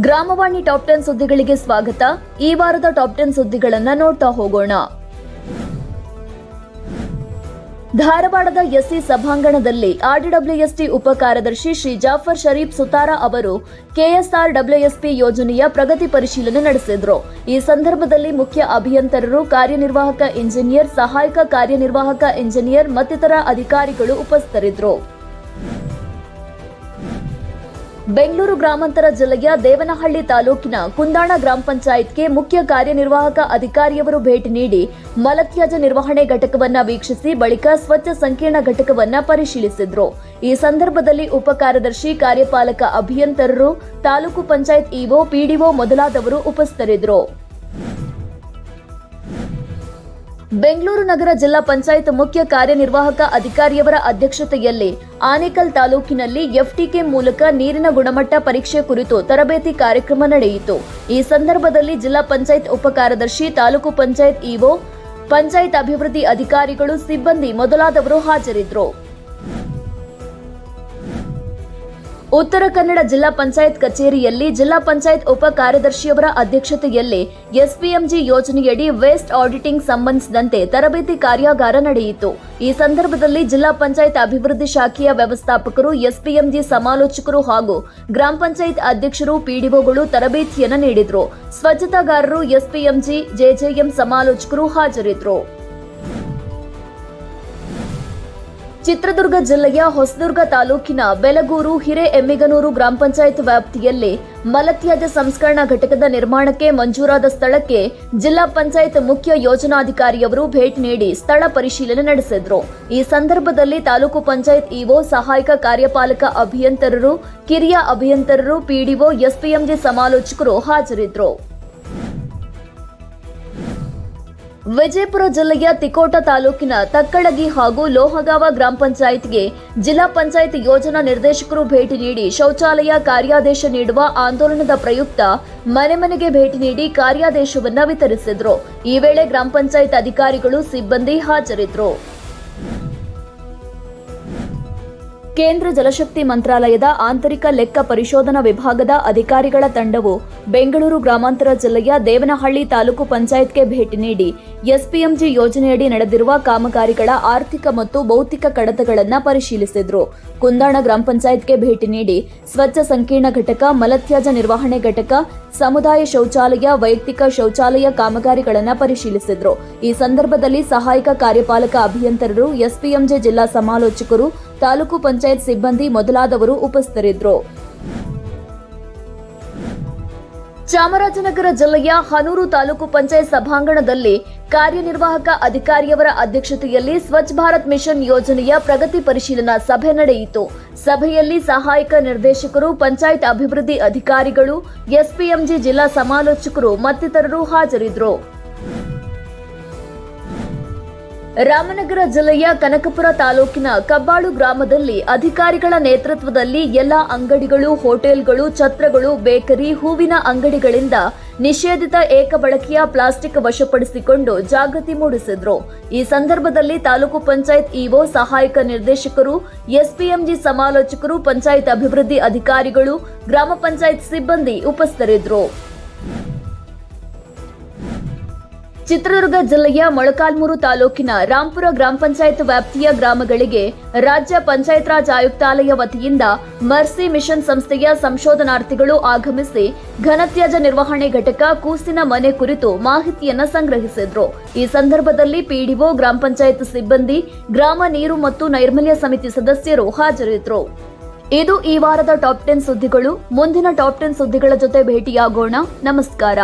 ಗ್ರಾಮವಾಣಿ top 10 ಸುದ್ದಿಗಳಿಗೆ ಸ್ವಾಗತ. ಈ ವಾರದ ಟಾಪ್ 10 ಸುದ್ದಿಗಳನ್ನು ನೋಡ್ತಾ ಹೋಗೋಣ. ಧಾರವಾಡದ ಎಸ್ಸಿ ಸಭಾಂಗಣದಲ್ಲಿ ಆರ್ಡಿಡಬ್ಲ್ಯೂಎಸ್ಟಿ ಉಪ ಕಾರ್ಯದರ್ಶಿ ಶ್ರೀ ಜಾಫರ್ ಶರೀಫ್ ಸುತಾರ ಅವರು ಕೆಎಸ್ಆರ್ಡಬ್ಲ್ಯೂಎಸ್ಪಿ ಯೋಜನೆಯ ಪ್ರಗತಿ ಪರಿಶೀಲನೆ ನಡೆಸಿದರು. ಈ ಸಂದರ್ಭದಲ್ಲಿ ಮುಖ್ಯ ಅಭಿಯಂತರರು, ಕಾರ್ಯನಿರ್ವಾಹಕ ಇಂಜಿನಿಯರ್, ಸಹಾಯಕ ಕಾರ್ಯನಿರ್ವಾಹಕ ಇಂಜಿನಿಯರ್ ಮತ್ತಿತರ ಅಧಿಕಾರಿಗಳು ಉಪಸ್ಥಿತರಿದ್ದರು. ಬೆಂಗಳೂರು ಗ್ರಾಮಾಂತರ ಜಿಲ್ಲೆಯ ದೇವನಹಳ್ಳಿ ತಾಲೂಕಿನ ಕುಂದಾಣ ಗ್ರಾಮ ಪಂಚಾಯತ್ಗೆ ಮುಖ್ಯ ಕಾರ್ಯನಿರ್ವಾಹಕ ಅಧಿಕಾರಿಯವರು ಭೇಟಿ ನೀಡಿ ಮಲತ್ಯಾಜ್ಯ ನಿರ್ವಹಣೆ ಘಟಕವನ್ನು ವೀಕ್ಷಿಸಿ ಬಳಿಕ ಸ್ವಚ್ಛ ಸಂಕೀರ್ಣ ಘಟಕವನ್ನು ಪರಿಶೀಲಿಸಿದರು. ಈ ಸಂದರ್ಭದಲ್ಲಿ ಉಪ ಕಾರ್ಯದರ್ಶಿ, ಕಾರ್ಯಪಾಲಕ ಅಭಿಯಂತರರು, ತಾಲೂಕು ಪಂಚಾಯತ್ ಇಒ, ಪಿಡಿಒ ಮೊದಲಾದವರು ಉಪಸ್ಥಿತರಿದ್ದರು. ಬೆಂಗಳೂರು ನಗರ ಜಿಲ್ಲಾ ಪಂಚಾಯತ್ ಮುಖ್ಯ ಕಾರ್ಯನಿರ್ವಾಹಕ ಅಧಿಕಾರಿಯವರ ಅಧ್ಯಕ್ಷತೆಯಲ್ಲಿ ಆನೇಕಲ್ ತಾಲೂಕಿನಲ್ಲಿ ಎಫ್ಟಿಕೆ ಮೂಲಕ ನೀರಿನ ಗುಣಮಟ್ಟ ಪರೀಕ್ಷೆ ಕುರಿತು ತರಬೇತಿ ಕಾರ್ಯಕ್ರಮ ನಡೆಯಿತು. ಈ ಸಂದರ್ಭದಲ್ಲಿ ಜಿಲ್ಲಾ ಪಂಚಾಯತ್ ಉಪ ಕಾರ್ಯದರ್ಶಿ, ತಾಲೂಕು ಪಂಚಾಯತ್ ಇಒ, ಪಂಚಾಯತ್ ಅಭಿವೃದ್ಧಿ ಅಧಿಕಾರಿಗಳು, ಸಿಬ್ಬಂದಿ ಮೊದಲಾದವರು ಹಾಜರಿದ್ದರು. ಉತ್ತರ ಕನ್ನಡ ಜಿಲ್ಲಾ ಪಂಚಾಯತ್ ಕಚೇರಿಯಲ್ಲಿ ಜಿಲ್ಲಾ ಪಂಚಾಯತ್ ಉಪ ಕಾರ್ಯದರ್ಶಿಯವರ ಅಧ್ಯಕ್ಷತೆಯಲ್ಲಿ ಎಸ್ಪಿಎಂಜಿ ಯೋಜನೆಯಡಿ ವೇಸ್ಟ್ ಆಡಿಟಿಂಗ್ ಸಂಬಂಧಿಸಿದಂತೆ ತರಬೇತಿ ಕಾರ್ಯಾಗಾರ ನಡೆಯಿತು. ಈ ಸಂದರ್ಭದಲ್ಲಿ ಜಿಲ್ಲಾ ಪಂಚಾಯತ್ ಅಭಿವೃದ್ಧಿ ಶಾಖೆಯ ವ್ಯವಸ್ಥಾಪಕರು, ಎಸ್ಪಿಎಂಜಿ ಸಮಾಲೋಚಕರು ಹಾಗೂ ಗ್ರಾಮ ಪಂಚಾಯತ್ ಅಧ್ಯಕ್ಷರು, ಪಿಡಿಒಗಳು ತರಬೇತಿಯನ್ನು ನೀಡಿದರು. ಸ್ವಚ್ಛತಾಗಾರರು, ಎಸ್ಪಿಎಂಜಿ, ಜೆಜೆಎಂ ಸಮಾಲೋಚಕರು ಹಾಜರಿದ್ದರು. ಚಿತ್ರದುರ್ಗ ಜಿಲ್ಲೆಯ ಹೊಸದುರ್ಗ ತಾಲೂಕಿನ ಬೆಲಗೂರು, ಹಿರೇಎಮ್ಮಿಗನೂರು ಗ್ರಾಮ ಪಂಚಾಯತ್ ವ್ಯಾಪ್ತಿಯಲ್ಲಿ ಮಲತ್ಯಾಜ್ಯ ಸಂಸ್ಕರಣಾ ಘಟಕದ ನಿರ್ಮಾಣಕ್ಕೆ ಮಂಜೂರಾದ ಸ್ಥಳಕ್ಕೆ ಜಿಲ್ಲಾ ಪಂಚಾಯತ್ ಮುಖ್ಯ ಯೋಜನಾಧಿಕಾರಿಯವರು ಭೇಟಿ ನೀಡಿ ಸ್ಥಳ ಪರಿಶೀಲನೆ ನಡೆಸಿದರು. ಈ ಸಂದರ್ಭದಲ್ಲಿ ತಾಲೂಕು ಪಂಚಾಯತ್ ಇಒ, ಸಹಾಯಕ ಕಾರ್ಯಪಾಲಕ ಅಭಿಯಂತರರು, ಕಿರಿಯ ಅಭಿಯಂತರರು, ಪಿಡಿಒ, ಎಸ್ಪಿಎಂಜಿ ಸಮಾಲೋಚಕರು ಹಾಜರಿದ್ದರು. ವಿಜಯಪುರ ಜಿಲ್ಲೆಯ ತಿಕೋಟ ತಾಲೂಕಿನ ತಕ್ಕಳಗಿ ಹಾಗೂ ಲೋಹಗಾವ ಗ್ರಾಮ ಪಂಚಾಯತ್ಗೆ ಜಿಲ್ಲಾ ಪಂಚಾಯತ್ ಯೋಜನಾ ನಿರ್ದೇಶಕರು ಭೇಟಿ ನೀಡಿ ಶೌಚಾಲಯ ಕಾರ್ಯಾದೇಶ ನೀಡುವ ಆಂದೋಲನದ ಪ್ರಯುಕ್ತ ಮನೆ ಮನೆಗೆ ಭೇಟಿ ನೀಡಿ ಕಾರ್ಯಾದೇಶವನ್ನು ವಿತರಿಸಿದರು. ಈ ವೇಳೆ ಗ್ರಾಮ ಪಂಚಾಯತ್ ಅಧಿಕಾರಿಗಳು, ಸಿಬ್ಬಂದಿ ಹಾಜರಿದ್ದರು. ಕೇಂದ್ರ ಜಲಶಕ್ತಿ ಮಂತ್ರಾಲಯದ ಆಂತರಿಕ ಲೆಕ್ಕ ಪರಿಶೋಧನಾ ವಿಭಾಗದ ಅಧಿಕಾರಿಗಳ ತಂಡವು ಬೆಂಗಳೂರು ಗ್ರಾಮಾಂತರ ಜಿಲ್ಲೆಯ ದೇವನಹಳ್ಳಿ ತಾಲೂಕು ಪಂಚಾಯತ್ಗೆ ಭೇಟಿ ನೀಡಿ ಎಸ್ಪಿಎಂಜಿ ಯೋಜನೆಯಡಿ ನಡೆದಿರುವ ಕಾಮಗಾರಿಗಳ ಆರ್ಥಿಕ ಮತ್ತು ಭೌತಿಕ ಕಡತಗಳನ್ನು ಪರಿಶೀಲಿಸಿದರು. ಕುಂದಾಣ ಗ್ರಾಮ ಪಂಚಾಯತ್ಗೆ ಭೇಟಿ ನೀಡಿ ಸ್ವಚ್ಛ ಸಂಕೀರ್ಣ ಘಟಕ, ಮಲತ್ಯಾಜ್ಯ ನಿರ್ವಹಣೆ ಘಟಕ, ಸಮುದಾಯ ಶೌಚಾಲಯ, ವೈಯಕ್ತಿಕ ಶೌಚಾಲಯ ಕಾಮಗಾರಿಗಳನ್ನು ಪರಿಶೀಲಿಸಿದರು. ಈ ಸಂದರ್ಭದಲ್ಲಿ ಸಹಾಯಕ ಕಾರ್ಯಪಾಲಕ ಅಭಿಯಂತರರು, ಎಸ್ಪಿಎಂಜಿ ಜಿಲ್ಲಾ ಸಮಾಲೋಚಕರು, ತಾಲೂಕು ಪಂಚಾಯತ್ ಸಿಬ್ಬಂದಿ ಮೊದಲಾದವರು ಉಪಸ್ಥಿತರಿದ್ದರು. ಚಾಮರಾಜನಗರ ಜಿಲ್ಲೆಯ ಹನೂರು ತಾಲೂಕು ಪಂಚಾಯತ್ ಸಭಾಂಗಣದಲ್ಲಿ ಕಾರ್ಯನಿರ್ವಾಹಕ ಅಧಿಕಾರಿಯವರ ಅಧ್ಯಕ್ಷತೆಯಲ್ಲಿ ಸ್ವಚ್ಛ ಭಾರತ್ ಮಿಷನ್ ಯೋಜನೆಯ ಪ್ರಗತಿ ಪರಿಶೀಲನಾ ಸಭೆ ನಡೆಯಿತು. ಸಭೆಯಲ್ಲಿ ಸಹಾಯಕ ನಿರ್ದೇಶಕರು, ಪಂಚಾಯತ್ ಅಭಿವೃದ್ಧಿ ಅಧಿಕಾರಿಗಳು, ಎಸ್ಪಿಎಂಜಿ ಜಿಲ್ಲಾ ಸಮಾಲೋಚಕರು ಮತ್ತಿತರರು ಹಾಜರಿದ್ದರು. ರಾಮನಗರ ಜಿಲ್ಲೆಯ ಕನಕಪುರ ತಾಲೂಕಿನ ಕಬ್ಬಾಳು ಗ್ರಾಮದಲ್ಲಿ ಅಧಿಕಾರಿಗಳ ನೇತೃತ್ವದಲ್ಲಿ ಎಲ್ಲಾ ಅಂಗಡಿಗಳು, ಹೋಟೆಲ್ಗಳು, ಛತ್ರಗಳು, ಬೇಕರಿ, ಹೂವಿನ ಅಂಗಡಿಗಳಿಂದ ನಿಷೇಧಿತ ಏಕಬಳಕೆಯ ಪ್ಲಾಸ್ಟಿಕ್ ವಶಪಡಿಸಿಕೊಂಡು ಜಾಗೃತಿ ಮೂಡಿಸಿದ್ರು. ಈ ಸಂದರ್ಭದಲ್ಲಿ ತಾಲೂಕು ಪಂಚಾಯತ್ ಇಒ, ಸಹಾಯಕ ನಿರ್ದೇಶಕರು, ಎಸ್ಪಿಎಂಜಿ ಸಮಾಲೋಚಕರು, ಪಂಚಾಯತ್ ಅಭಿವೃದ್ಧಿ ಅಧಿಕಾರಿಗಳು, ಗ್ರಾಮ ಪಂಚಾಯತ್ ಸಿಬ್ಬಂದಿ ಉಪಸ್ಥಿತರಿದ್ದರು. ಚಿತ್ರದುರ್ಗ ಜಿಲ್ಲೆಯ ಮೊಳಕಾಲ್ಮೂರು ತಾಲೂಕಿನ ರಾಂಪುರ ಗ್ರಾಮ ಪಂಚಾಯತ್ ವ್ಯಾಪ್ತಿಯ ಗ್ರಾಮಗಳಿಗೆ ರಾಜ್ಯ ಪಂಚಾಯತ್ ರಾಜ್ ಆಯುಕ್ತಾಲಯ ವತಿಯಿಂದ ಮರ್ಸಿ ಮಿಷನ್ ಸಂಸ್ಥೆಯ ಸಂಶೋಧನಾರ್ಥಿಗಳು ಆಗಮಿಸಿ ಘನತ್ಯಾಜ್ಯ ನಿರ್ವಹಣೆ ಘಟಕ, ಕೂಸಿನ ಮನೆ ಕುರಿತು ಮಾಹಿತಿಯನ್ನು ಸಂಗ್ರಹಿಸಿದ್ರು. ಈ ಸಂದರ್ಭದಲ್ಲಿ ಪಿಡಿಒ, ಗ್ರಾಮ ಪಂಚಾಯತ್ ಸಿಬ್ಬಂದಿ, ಗ್ರಾಮ ನೀರು ಮತ್ತು ನೈರ್ಮಲ್ಯ ಸಮಿತಿ ಸದಸ್ಯರು ಹಾಜರಿದ್ದರು. ಇದು ಈ ವಾರದ ಟಾಪ್ 10 ಸುದ್ದಿಗಳು. ಮುಂದಿನ ಟಾಪ್ 10 ಸುದ್ದಿಗಳ ಜೊತೆ ಭೇಟಿಯಾಗೋಣ. ನಮಸ್ಕಾರ.